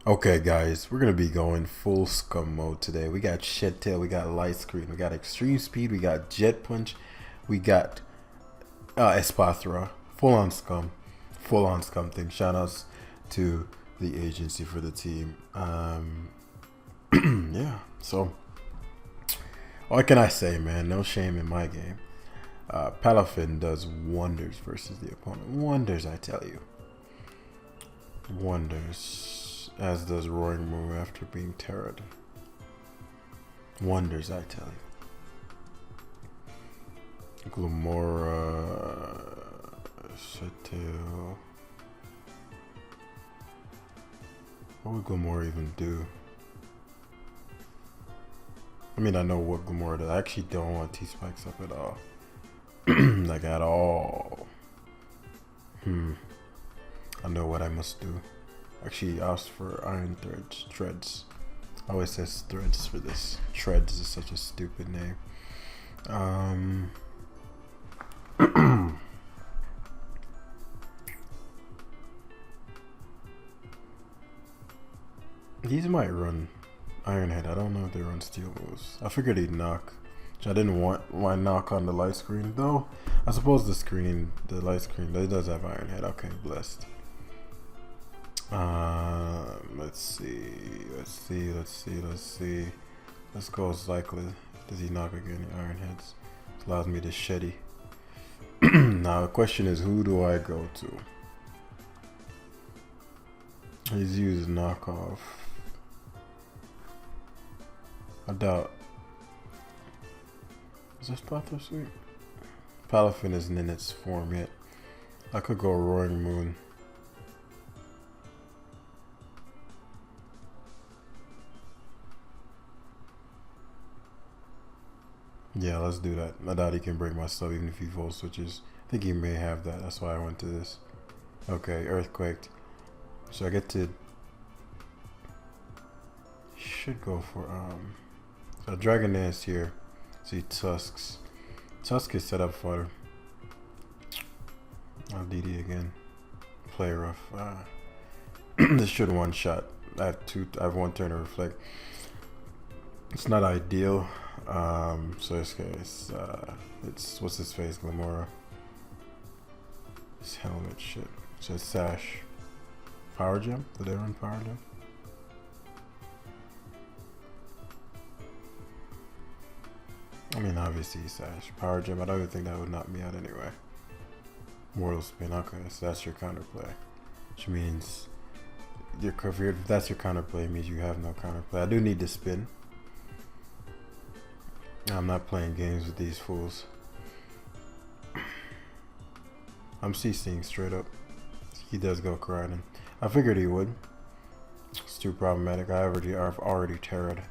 Okay, guys, we're gonna be going full scum mode today. We got shed tail, we got light screen, we got extreme speed, we got jet punch, we got espathra, full on scum thing. Shout outs to the agency for the team. Yeah. So, what can I say, man? No shame in my game. Palafin does wonders versus the opponent. Wonders, I tell you. Wonders. As does Roaring Moon after being terrored. Wonders, I tell you. Glamora. Chateau. What would Glamora even do? I mean, I know what Glamora does. I actually don't want T-Spikes up at all. Like, at all. I know what I must do. Actually, asked for iron treads. I always says threads for this. Treads is such a stupid name. These might run Ironhead. I don't know if they run steel moves. I figured he'd knock. Which I didn't want. Why knock on the light screen though? I suppose the light screen, it does have Ironhead. Okay, blessed. Let's see. Let's go Cyclist. Does he knock again? Ironheads. This allows me to Shetty. Now the question is, who do I go to? He's used knockoff. I doubt. Is this Pathos Sweet? Palafin isn't in its form yet. I could go Roaring Moon. Yeah, let's do that. I doubt he can break my stuff even if he full switches. I think he may have that. That's why I went to this. Okay, Earthquaked. So I get to... Should go for... So Dragon Dance here. See Tusks. Tusk is set up for... I'll DD again. Play rough. This should one shot. I have one turn to reflect. It's not ideal. So it's what's his face, Glamora. His helmet shit. So it's Sash. Power Gem? Did they run Power Gem? I mean, obviously Sash. Power Gem, I don't even think that would knock me out anyway. Mortal Spin, okay, so that's your counterplay. Which means, if that's your counterplay, it means you have no counterplay. I do need to spin. I'm not playing games with these fools. I'm CCing straight up. He does go Koraidon. I figured he would. It's too problematic. I've already terrored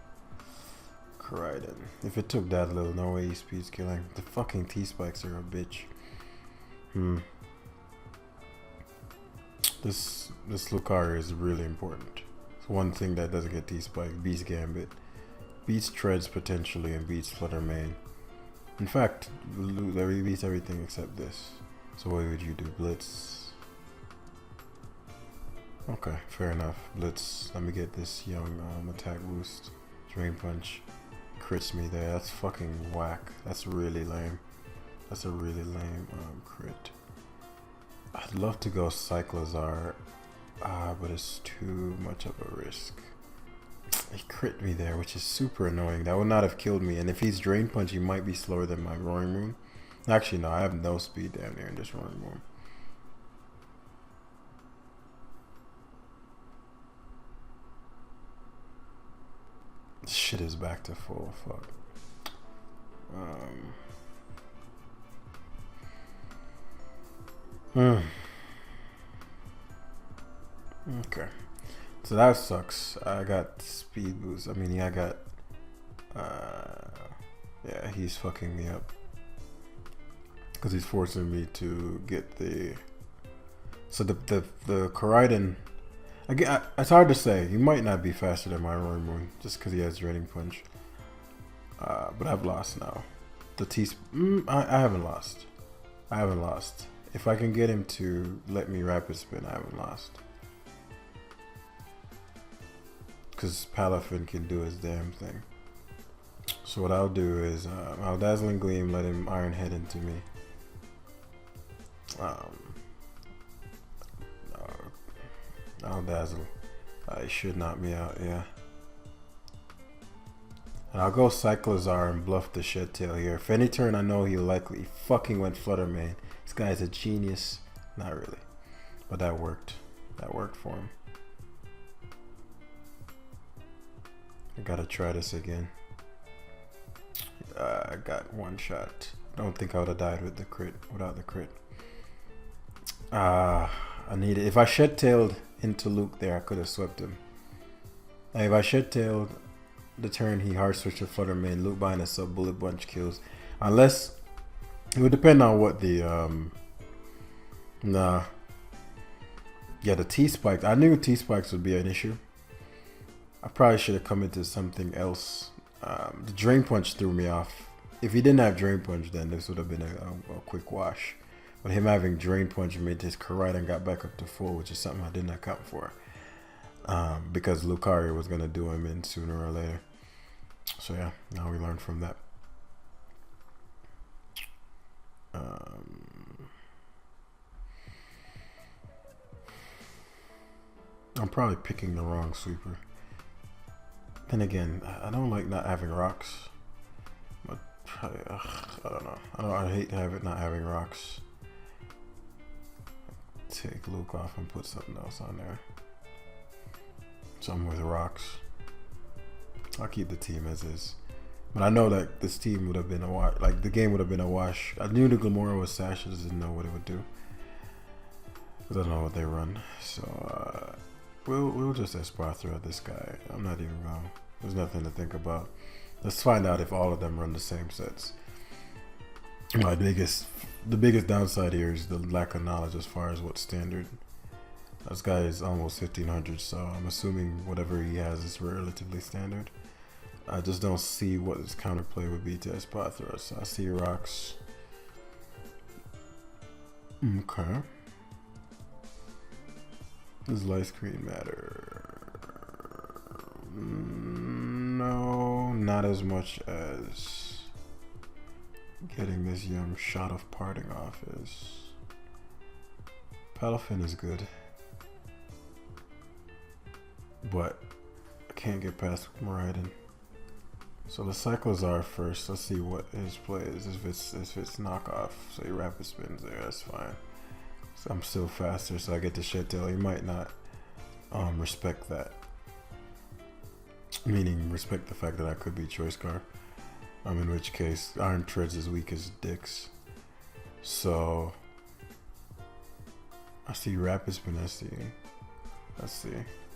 Koraidon. If it took that little, no way he speeds killing. The fucking T-Spikes are a bitch. This Lucario is really important. It's one thing that doesn't get T-Spike. Beats Gambit. Beats Treads potentially and beats Flutter Main. In fact, he beats everything except this. So what would you do? Blitz? Okay, fair enough. Blitz. Let me get this young attack boost. Drain Punch. Crits me there. That's fucking whack. That's really lame. That's a really lame crit. I'd love to go Cyclozar. But it's too much of a risk. He crit me there, which is super annoying. That would not have killed me. And if he's Drain Punch, he might be slower than my Roaring Moon. Actually, no, I have no speed down there in this Roaring Moon. This shit is back to full. Fuck. Okay. So that sucks. I got speed boost. I mean, yeah, I got... yeah, he's fucking me up. Because he's forcing me to get the... So the Koraidon... it's hard to say. He might not be faster than my Roaring Moon. Just because he has Draining Punch. But I've lost now. I haven't lost. I haven't lost. If I can get him to let me Rapid Spin, I haven't lost. because Palafin can do his damn thing. So what I'll do is I'll Dazzling Gleam, let him Iron Head into me. I'll Dazzle. He should knock me out, yeah. And I'll go Cyclozar and bluff the Shed Tail here. If any turn I know he'll likely fucking went Flutter Mane. This guy's a genius. Not really. But that worked. That worked for him. I gotta try this again. I got one shot. Don't think I would have died with the crit, without the crit. I need it. If I Shed Tailed into Luke there, I could have swept him. Like if I Shed Tailed the turn he hard switched to Flutter Mane, Luke behind a sub bullet bunch kills. Unless it would depend on what the yeah, the T-spikes. I knew T-spikes would be an issue. I probably should have come into something else. The Drain Punch threw me off. If he didn't have Drain Punch, then this would have been a quick wash. But him having Drain Punch made his Karate and got back up to full, which is something I didn't account for. Because Lucario was going to do him in sooner or later. So yeah, now we learned from that. I'm probably picking the wrong sweeper. Then again, I don't like not having rocks. But I don't know. I hate not having rocks. Take Luke off and put something else on there. Something with rocks. I'll keep the team as is. But I know that this team would have been a wash. Like the game would have been a wash. I knew the Glamora was Sash, I just didn't know what it would do. Because I don't know what they run. So we'll just Espathra at this guy. I'm not even wrong. There's nothing to think about. Let's find out if all of them run the same sets. The biggest downside here is the lack of knowledge as far as what's standard. This guy is almost 1500, so I'm assuming whatever he has is relatively standard. I just don't see what his counterplay would be to Espathra. So I see rocks. Okay. Does light screen matter? No, not as much as getting this young shot of parting off is. Palafin is good, but I can't get past Moradin. So the Cyclozar first. Let's see what his play is. If it's knockoff, so he rapid spins there, that's fine. So I'm still faster, so I get to Shed Tail. He might not respect that. Meaning respect the fact that I could be Choice Scar. In which case Iron Tread's as weak as dicks. So I see rapid spin. Let's see.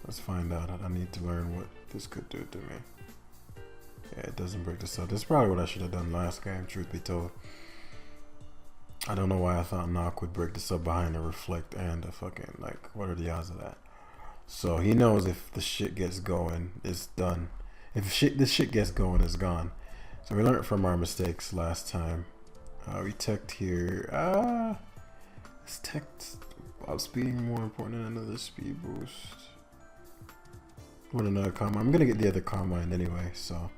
Let's find out. I need to learn what this could do to me. Yeah, it doesn't break the sub. That's probably what I should have done last game, truth be told. I don't know why I thought Knock would break the sub behind a Reflect and a fucking, like, what are the odds of that? So he knows if the shit gets going, it's done. If this shit gets going, it's gone. So we learned from our mistakes last time. We teched here. This tech about speeding more important than another speed boost. What another combine? I'm gonna get the other combine anyway, so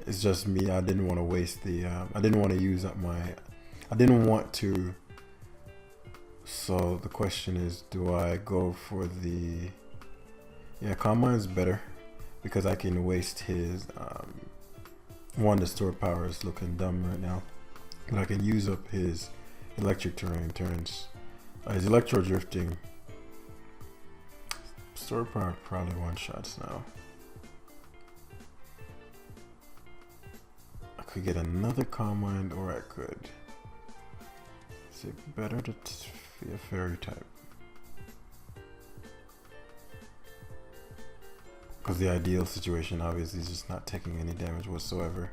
it's just me. I didn't want to waste the. I didn't want to use up my. I didn't want to. So the question is, do I go for the? Yeah, combine's better because I can waste his. One, the store power is looking dumb right now, but I can use up his electric terrain turns. His electro drifting. Store power probably one shots now. I could get another combine, or I could. Is it better to be a fairy type? Because the ideal situation obviously is just not taking any damage whatsoever.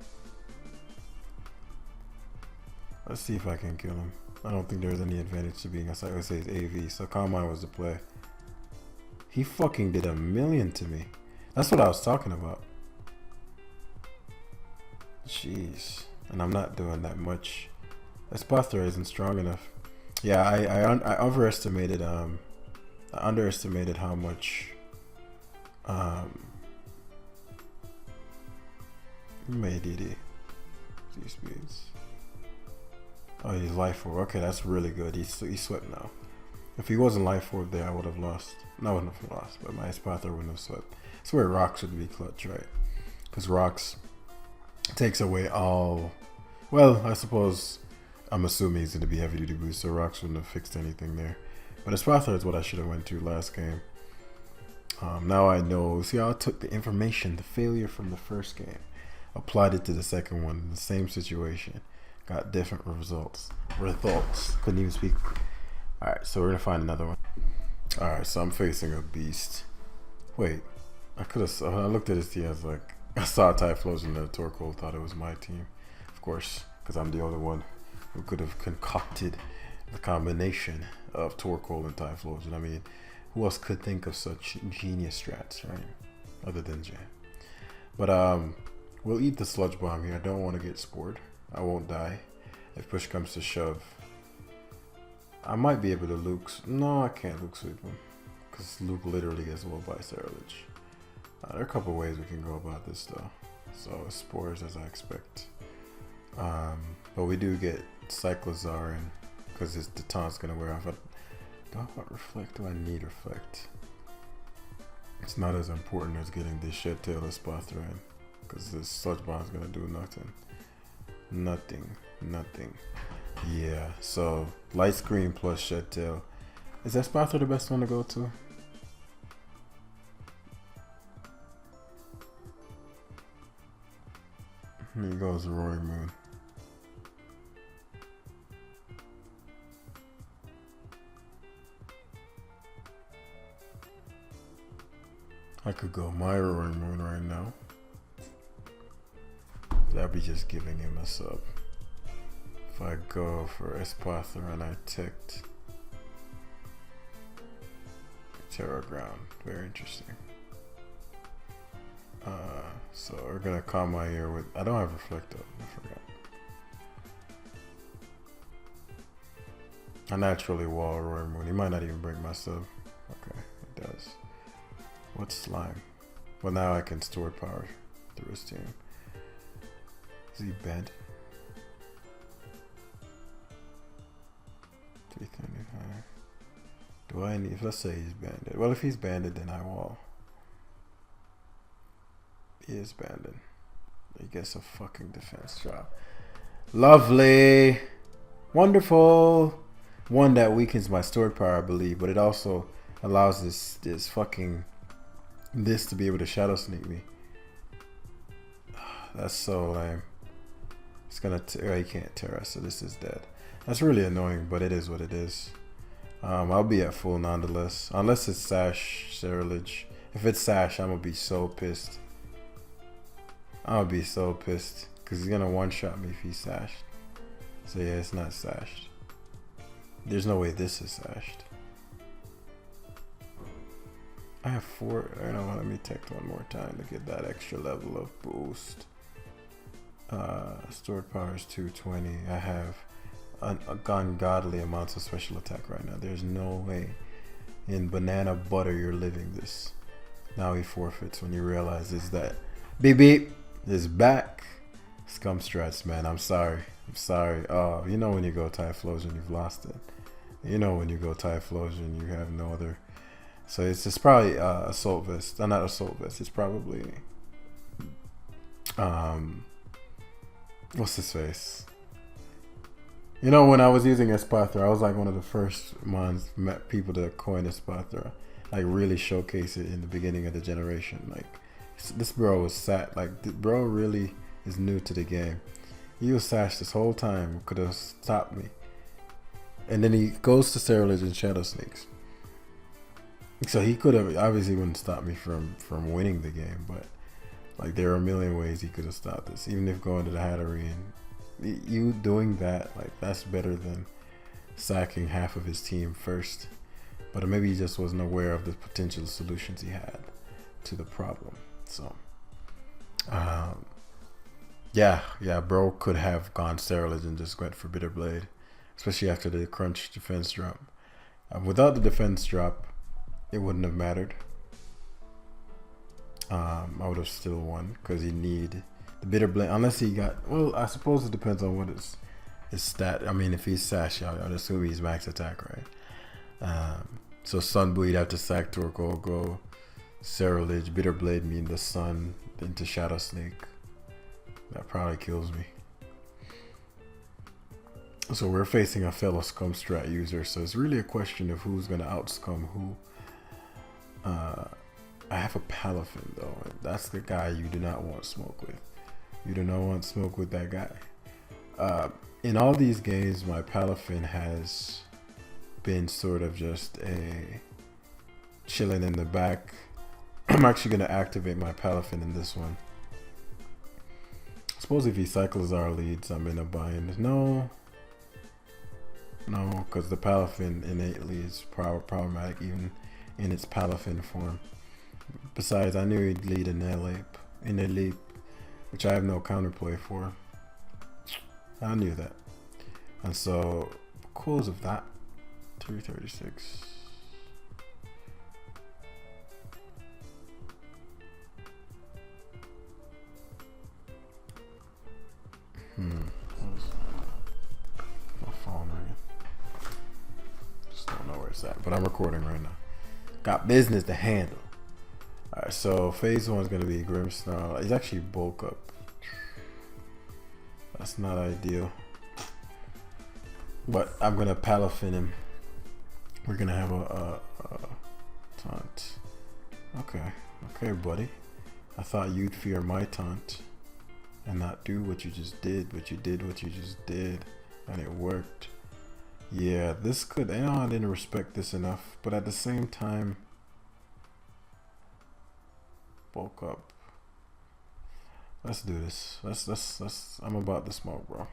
Let's see if I can kill him. I don't think there's any advantage to being a Psycho Sage AV, so Combine was the play. He fucking did 1,000,000 to me. That's what I was talking about. Jeez. And I'm not doing that much. Espathra isn't strong enough. Yeah, I underestimated how much Made it. Z speeds. Oh, he's life orb. Okay, that's really good. He's swept now. If he wasn't life orb there, I would have lost. No, I wouldn't have lost, but my Espather wouldn't have swept. That's where rocks would be clutch, right? Because rocks takes away all. Well, I suppose I'm assuming he's going to be heavy duty boost, so rocks wouldn't have fixed anything there. But Espather is what I should have went to last game. Now I know. See how I took the information, the failure from the first game, applied it to the second one in the same situation, got different results. Couldn't even speak. All right, so we're gonna find another one. All right, so I'm facing a beast. Wait, I could have. I looked at his team. I was like, I saw Typhlosion and Torkoal, thought it was my team, of course, because I'm the only one who could have concocted the combination of Torkoal and Typhlosion. I mean, who else could think of such genius strats, right? Other than Jan. But we'll eat the sludge bomb here. I don't want to get spored. I won't die. If push comes to shove, I might be able to Luke. No, I can't Luke sweep him because Luke literally gets walled by Scarlet. There are a couple ways we can go about this though. So spores as I expect. But we do get Cyclozar in because the taunt's gonna wear off. Do I want reflect? Do I need reflect? It's not as important as getting this Shed Tail Espather in because this sludge bomb's gonna do nothing. Nothing. Yeah, so light screen plus Shed Tail. Is Espather the best one to go to? Here goes the Roaring Moon. I could go my Roaring Moon right now. That'd be just giving him a sub. If I go for Espather and I ticked Terra Ground, very interesting. So we're gonna calm my ear with. I don't have Reflect up. I forgot. I naturally wall Roaring Moon. He might not even break my sub. Okay, it does. What's slime? Well, now I can store power through his team. Is he bent? 335. Do I need? Let's say he's banded. Well, if he's banded, then I wall. He is banded. He gets a fucking defense drop. Lovely. Wonderful. One that weakens my stored power, I believe, but it also allows this fucking this to be able to shadow sneak me. That's so lame. It's gonna he can't tear us, so this is dead. That's really annoying, but it is what it is. I'll be at full nonetheless, unless it's Sash Ceruledge. If it's Sash, I'm gonna be so pissed. I'll be so pissed because he's gonna one-shot me if he's sashed. So yeah, it's not sashed. There's no way this is sashed. I have 4. I don't know. Let me text one more time to get that extra level of boost. Stored power is 220. I have ungodly amounts of special attack right now. There's no way in banana butter you're living this. Now he forfeits when he realizes that beep beep is back. Scum strats, man. I'm sorry. Oh, you know when you go Typhlosion, you've lost it. You know when you go Typhlosion, you have no other. So it's just probably Assault Vest. Not Assault Vest. It's probably what's his face? You know, when I was using Espather, I was like one of the first people to coin Espather, like really showcase it in the beginning of the generation. Like this bro was sat. Like the bro really is new to the game. He was sashed this whole time. Could have stopped me, and then he goes to Ceruledge and Shadow Sneaks. So he could have obviously wouldn't stop me from winning the game, but like there are a million ways he could have stopped this. Even if going to the Hattery and you doing that, like that's better than sacking half of his team first. But maybe he just wasn't aware of the potential solutions he had to the problem. So yeah, bro could have gone Ceruledge and just went for Bitter Blade, especially after the crunch defense drop. Without the defense drop, it wouldn't have mattered. I would have still won because you need The bitter blade, unless he got, well, I suppose it depends on what his stat. I mean, if he's sash, I'd assume he's max attack, right? So Sun Bleed after Sack Torkoal go Cerulege, Bitter Blade mean the Sun into Shadow Snake. That probably kills me. So we're facing a fellow Scum Strat user, so it's really a question of who's gonna outscum who. I have a Palafin though. That's the guy you do not want smoke with. You do not want smoke with that guy. In all these games, my Palafin has been sort of just a chilling in the back. I'm actually going to activate my Palafin in this one. I suppose if he cycles our leads, I'm in a bind. No, because the Palafin innately is problematic even in its Palafin form. Besides, I knew he'd lead in a leap, which I have no counterplay for. I knew that. And so, because of that, 336. My phone ringing. Just don't know where it's at, but I'm recording right now. Got business to handle. Alright, so phase 1 is going to be Grimmsnarl. He's actually bulk up. That's not ideal. But I'm going to Palafin him. We're going to have a taunt. Okay, buddy. I thought you'd fear my taunt and not do what you just did, but you did what you just did, and it worked. Yeah, this could, I didn't respect this enough, but at the same time, bulk up. Let's do this. Let's I'm about the smoke, bro.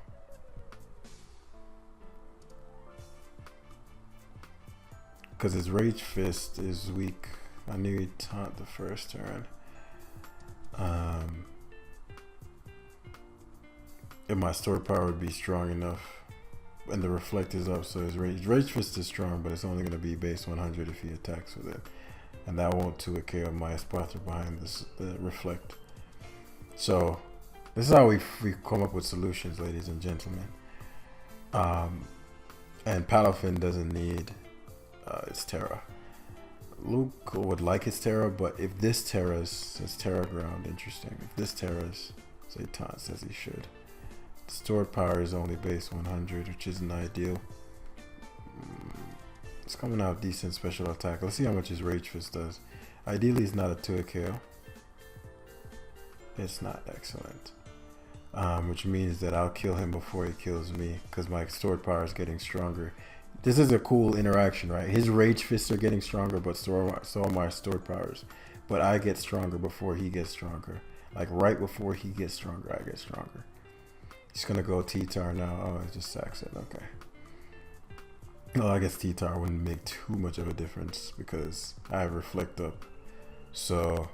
Because his Rage Fist is weak. I knew he'd taunt the first turn. If my sword power would be strong enough, and the reflect is up, so his Rage Fist is strong, but it's only going to be base 100 if he attacks with it, and that won't 2 KO my Espartha behind this reflect. So this is how we come up with solutions, ladies and gentlemen. And Palafin doesn't need its Terra. Luke would like its Terra, but if this Terra's, it's Terra Ground, interesting. If this Terra's, say Taunt says he should. The stored power is only base 100, which isn't ideal. It's coming out decent special attack. Let's see how much his Rage Fist does. Ideally, it's not a 2 KO. It's not excellent. Which means that I'll kill him before he kills me, because my stored power is getting stronger. This is a cool interaction, right? His Rage Fists are getting stronger, but so are my stored powers. But I get stronger before he gets stronger. Like right before he gets stronger, I get stronger. He's gonna go T-Tar now. Oh, it just sacks it. Okay. Well, I guess T-Tar wouldn't make too much of a difference because I have Reflect up. So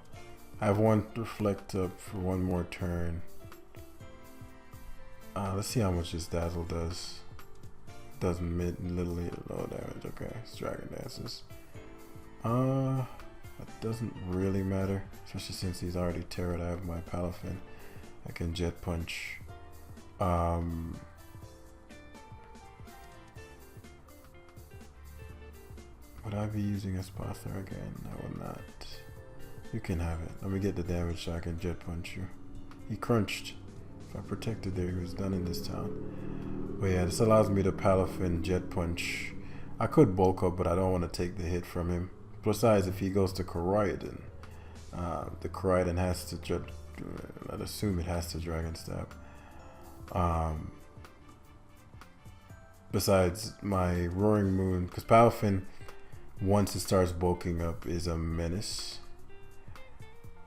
I have one Reflect up for one more turn. Let's see how much this Dazzle does. Does literally low damage. Okay, it's Dragon Dances. That doesn't really matter, especially since he's already Terra'd. I have my Palafin. I can Jet Punch. Would I be using Espartha again? I will not. You can have it. Let me get the damage so I can Jet Punch you. He crunched. If I protected there, he was done in this town. But yeah, this allows me to Palafin Jet Punch. I could bulk up, but I don't want to take the hit from him. Besides, if he goes to Koraidon, the Koraidon has to, I'd assume it has to Dragon Stab. Besides my Roaring Moon, because Palafin, once it starts bulking up, is a menace.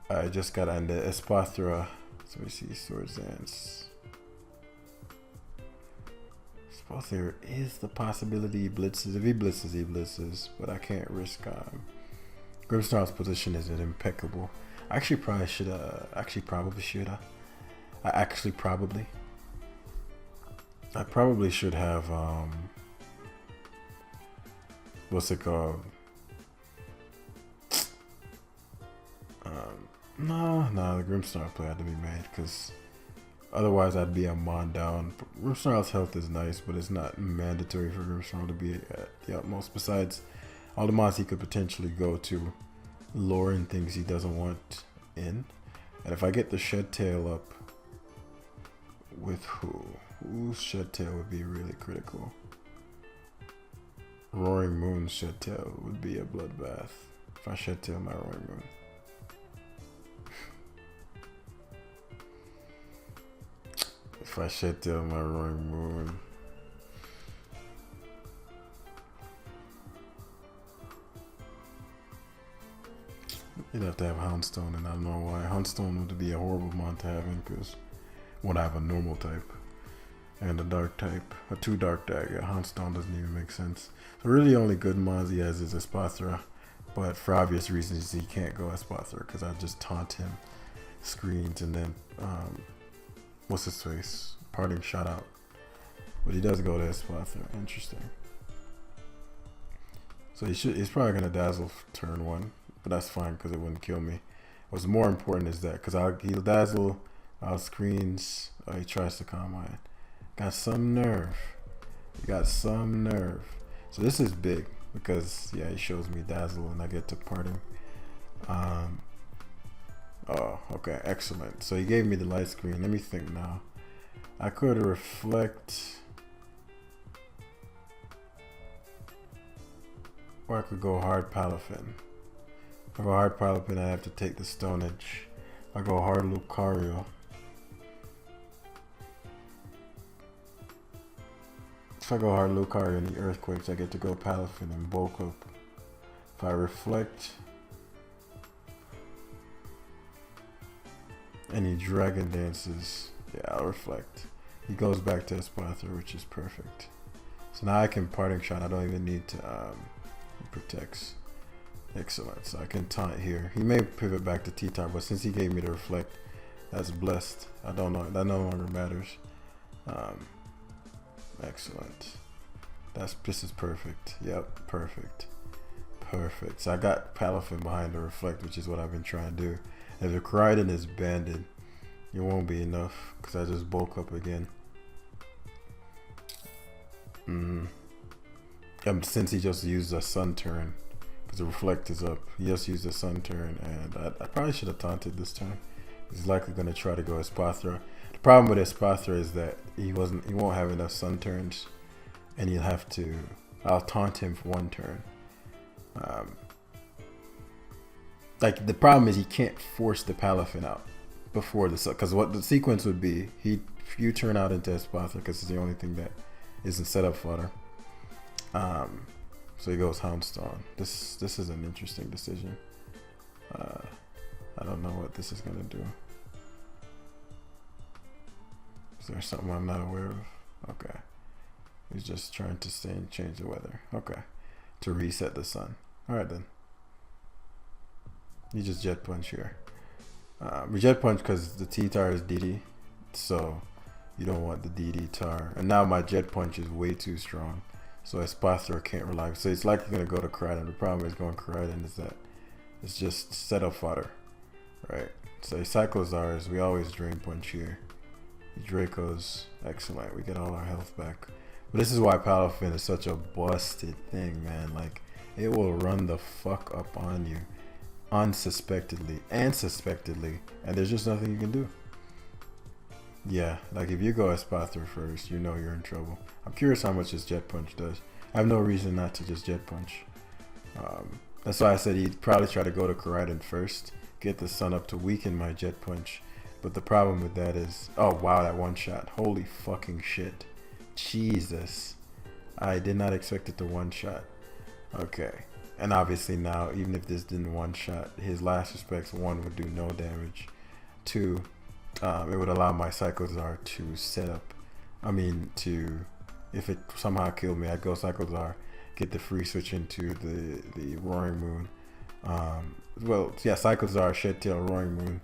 I just got on the Espartha. So we see Swords Dance. Suppose there is the possibility he blitzes. If he blitzes, he blitzes. But I can't risk Grimmsnarl's position is impeccable. I actually probably should I probably should have what's it called? No, the Grimmsnarl play had to be made because Otherwise, I'd be a Mon down. Grimmsnarl's health is nice, but it's not mandatory for Grimmsnarl to be at the utmost. Besides, all the mons he could potentially go to luring things he doesn't want in. And if I get the Shed Tail up with who? Whose Shed Tail would be really critical? Roaring Moon's Shed Tail would be a bloodbath. If I Shed Tail my Roaring Moon. If I Shed Tail my Roaring Moon. You'd have to have Houndstone, and I don't know why. Houndstone would be a horrible mon to have in, because when I have a normal type and a dark type, a 2 dark dagger, Houndstone doesn't even make sense. So really only good mons he has is Espathra, but for obvious reasons he can't go Espathra, because I just taunt him, screens, and then, what's his face? Parting shot out. But he does go to Espathra. Interesting. So he's probably going to dazzle turn 1. But that's fine because it wouldn't kill me. What's more important is that because he'll dazzle, I'll screens. Oh, he tries to calm mine. Got some nerve. He got some nerve. So this is big because yeah, he shows me dazzle and I get to parting. Oh, okay, excellent. So he gave me the light screen. Let me think now. I could reflect, or I could go hard Palafin. If I go hard Palafin, I have to take the Stonage. If I go hard Lucario, if I go hard Lucario and the Earthquakes, I get to go Palafin and bulk up. If I reflect and he Dragon Dances, yeah, I'll reflect. He goes back to Espathra, which is perfect. So now I can Parting Shot. I don't even need to he protects. Excellent. So I can taunt here. He may pivot back to T-Tar, but since he gave me the reflect, that's blessed. I don't know. That no longer matters. Excellent. This is perfect. Yep, perfect. Perfect. So I got Palafin behind the reflect, which is what I've been trying to do. If the Koraidon is banded, it won't be enough because I just bulk up again. Since he just used a Sun turn. Because the reflect is up. He just used the Sun turn, and I probably should have taunted this turn. He's likely going to try to go Espathra. The problem with Espathra is that he won't have enough Sun turns, and he'll have to. I'll taunt him for 1 turn. Like the problem is he can't force the Palafin out before the Sun, because what the sequence would be, you turn out into Espathra because it's the only thing that isn't set up fodder. So he goes Houndstone. This is an interesting decision. I don't know what this is gonna do. Is there something I'm not aware of? Okay. He's just trying to stay and change the weather. Okay. To reset the sun. Alright then. You just Jet Punch here. We Jet Punch because the T-Tar is DD. So you don't want the DD Tar. And now my Jet Punch is way too strong. So Espathra can't rely. So it's likely going to go to Koraidon. The problem is going Koraidon is that it's just set up fodder. Right? So Cyclozars, we always Drain Punch here. Draco's excellent. We get all our health back. But this is why Palafin is such a busted thing, man. Like, it will run the fuck up on you unsuspectedly and suspectedly. And there's just nothing you can do. Yeah, like if you go Espathra first, you know you're in trouble. I'm curious how much this Jet Punch does. I have no reason not to just Jet Punch. That's why I said he'd probably try to go to Koraidon first, get the sun up to weaken my Jet Punch. But the problem with that is, oh wow, that one shot. Holy fucking shit. Jesus. I did not expect it to one shot. Okay. And obviously now, even if this didn't one shot, his last respects, 1 would do no damage. 2, it would allow my Cyclozar to set up. If it somehow killed me, I'd go Cyclozar, get the free switch into the Roaring Moon. Cyclozar, Shed Tail, Roaring Moon,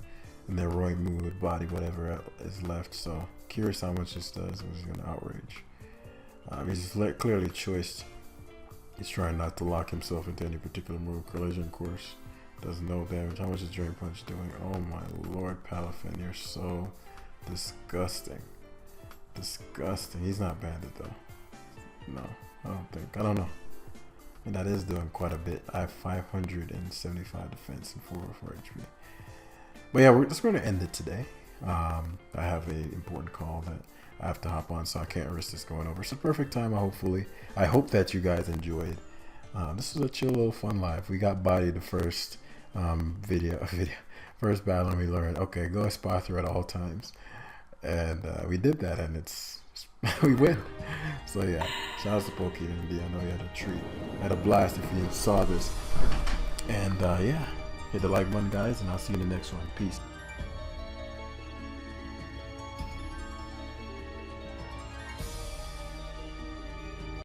and then Roaring Moon would body whatever is left. So curious how much this does. It was gonna outrage. He's clearly choiced. He's trying not to lock himself into any particular move. Collision Course does no damage. How much is Drain Punch doing? Oh my lord, Palafin, you're so Disgusting. Disgusting. He's not banded though. No, I don't think. I don't know. And that is doing quite a bit. I have 575 defense and 404 HP. But yeah, we're just going to end it today. I have an important call that I have to hop on, so I can't risk this going over. It's a perfect time, hopefully. I hope that you guys enjoyed. This was a chill little fun live. We got bodied the first first battle, and we learned, okay, go spy through at all times. And we did that, and it's we win. So yeah, shout out to Pokey and D. I know you had a treat. I had a blast if you saw this. And yeah, hit the like button, guys, and I'll see you in the next one. Peace.